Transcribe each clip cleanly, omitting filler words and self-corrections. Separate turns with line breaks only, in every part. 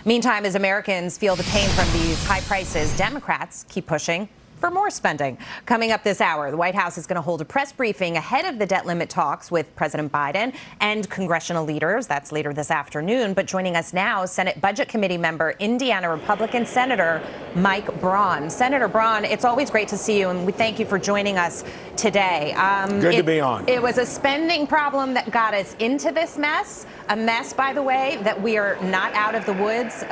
Meantime, as Americans feel the pain from these high prices, Democrats keep pushing for more spending. Coming up this hour, the White House is going to hold a press briefing ahead of the debt limit talks with President Biden and congressional leaders. That's later this afternoon. But joining us now, Senate Budget Committee member, Indiana Republican Senator Mike Braun. Senator Braun, it's always great to see you, and we thank you for joining us today.
Good to be on.
It was a spending problem that got us into this mess. A mess, by the way, that we are not out of the woods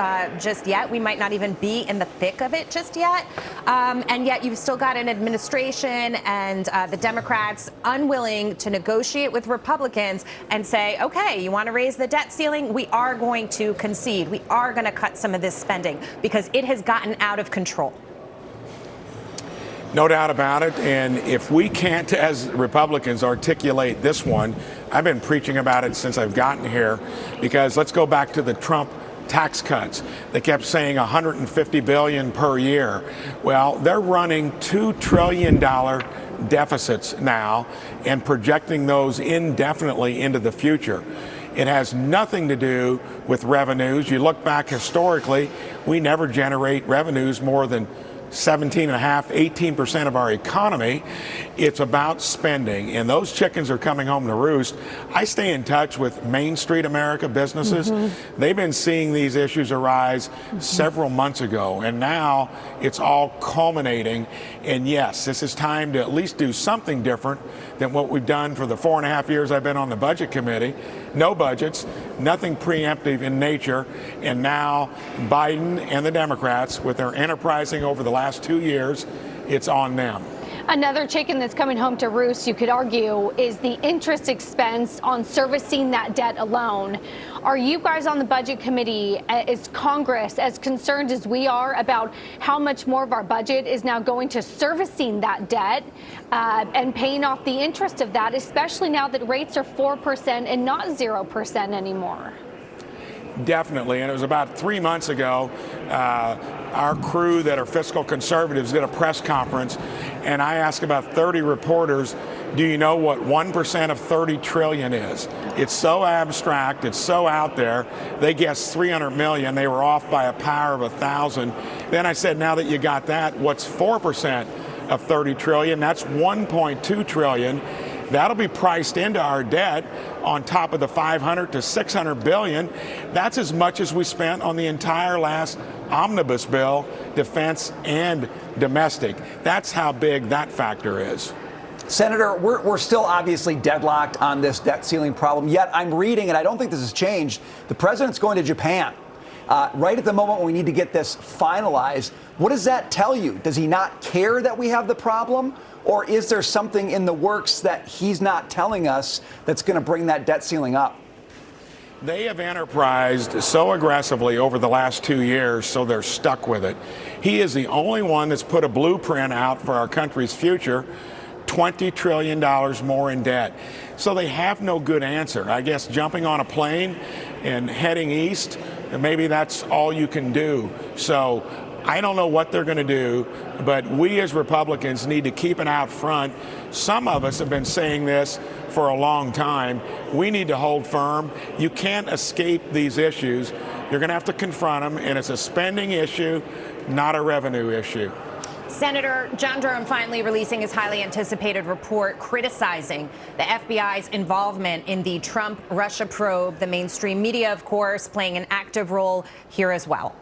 just yet. We might not even be in the thick of it just yet. And yet you've still got an administration and the Democrats unwilling to negotiate with Republicans and say, okay, you want to raise the debt ceiling? We are going to concede. We are going to cut some of this spending because it has gotten out of control.
No doubt about it. And if we can't, as Republicans, articulate this one, I've been preaching about it since I've gotten here, because let's go back to the Trump tax cuts. They kept saying $150 billion per year. Well, they're running $2 trillion deficits now and projecting those indefinitely into the future. It has nothing to do with revenues. You look back historically, we never generate revenues more than 17.5–18% of our economy. It's about spending, and those chickens are coming home to roost. I stay in touch with Main Street America businesses. They've been seeing these issues arise several months ago, and now it's all culminating. And yes, this is time to at least do something different than what we've done for the 4.5 years I've been on the Budget Committee. No budgets, nothing preemptive in nature, and now Biden and the Democrats, with their enterprising over the last 2 years, it's on them.
Another chicken that's coming home to roost, you could argue, is the interest expense on servicing that debt alone. Are you guys on the Budget Committee, is Congress as concerned as we are about how much more of our budget is now going to servicing that debt and paying off the interest of that, especially now that rates are 4% and not 0% anymore?
Definitely. And it was about 3 months ago, our crew that are fiscal conservatives did a press conference, and I asked about 30 reporters, do you know what 1% of 30 trillion is? It's so abstract, it's so out there. They guessed 300 million. They were off by a power of 1,000. Then I said, now that you got that, what's 4% of 30 trillion? That's 1.2 trillion. That'll be priced into our debt on top of the 500 to 600 billion. That's as much as we spent on the entire last omnibus bill, defense and domestic. That's how big that factor is.
Senator, we're still obviously deadlocked on this debt ceiling problem, yet I'm reading, and I don't think this has changed, the president's going to Japan. Right at the moment when we need to get this finalized. What does that tell you? Does he not care that we have the problem? Or is there something in the works that he's not telling us that's going to bring that debt ceiling up?
They have enterprised so aggressively over the last 2 years, so they're stuck with it. He is the only one that's put a blueprint out for our country's future, $20 trillion more in debt. So they have no good answer. I guess jumping on a plane and heading east, maybe that's all you can do. So I don't know what they're going to do, but we as Republicans need to keep it out front. Some of us have been saying this for a long time. We need to hold firm. You can't escape these issues. You're going to have to confront them, and it's a spending issue, not a revenue issue.
Senator John Durham finally releasing his highly anticipated report criticizing the FBI's involvement in the Trump-Russia probe. The mainstream media, of course, playing an active role here as well.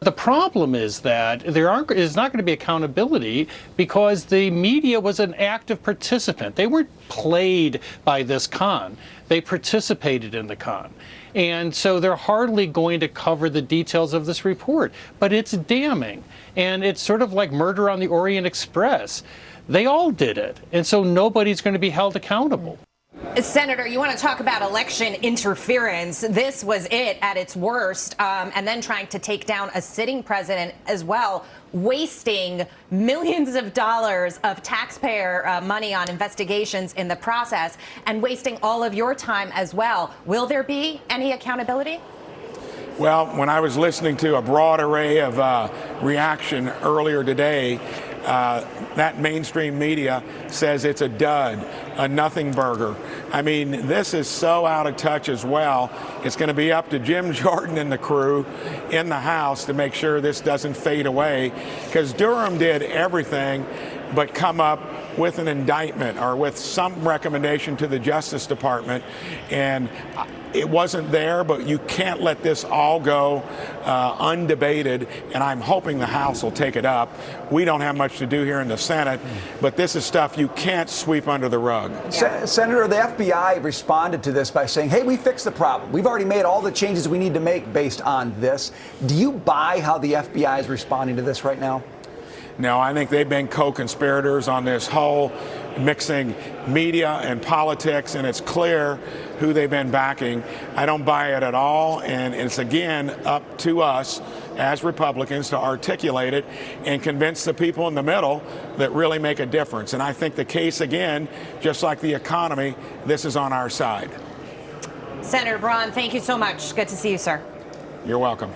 The problem is that there is not going to be accountability because the media was an active participant. They weren't played by this con. They participated in the con. And so they're hardly going to cover the details of this report. But it's damning. And it's sort of like Murder on the Orient Express. They all did it. And so nobody's going to be held accountable.
Senator, you want to talk about election interference. This was it at its worst, and then trying to take down a sitting president as well, wasting millions of dollars of taxpayer money on investigations in the process, and wasting all of your time as well. Will there be any accountability?
Well, when I was listening to a broad array of reaction earlier today, that mainstream media says it's a dud, a nothing burger. I mean, this is so out of touch as well. It's going to be up to Jim Jordan and the crew in the House to make sure this doesn't fade away, because Durham did everything but come up with an indictment or with some recommendation to the Justice Department, and it wasn't there. But you can't let this all go undebated, and I'm hoping the House will take it up. We don't have much to do here in the Senate, but this is stuff you can't sweep under the rug.
Senator, the FBI responded to this by saying, hey, we fixed the problem. We've already made all the changes we need to make based on this. Do you buy how the FBI is responding to this right now?
No, I think they've been co-conspirators on this whole mixing media and politics, and it's clear who they've been backing. I don't buy it at all, and it's again up to us as Republicans to articulate it and convince the people in the middle that really make a difference. And I think the case, again, just like the economy, this is on our side.
Senator Braun, thank you so much. Good to see you, sir.
You're welcome.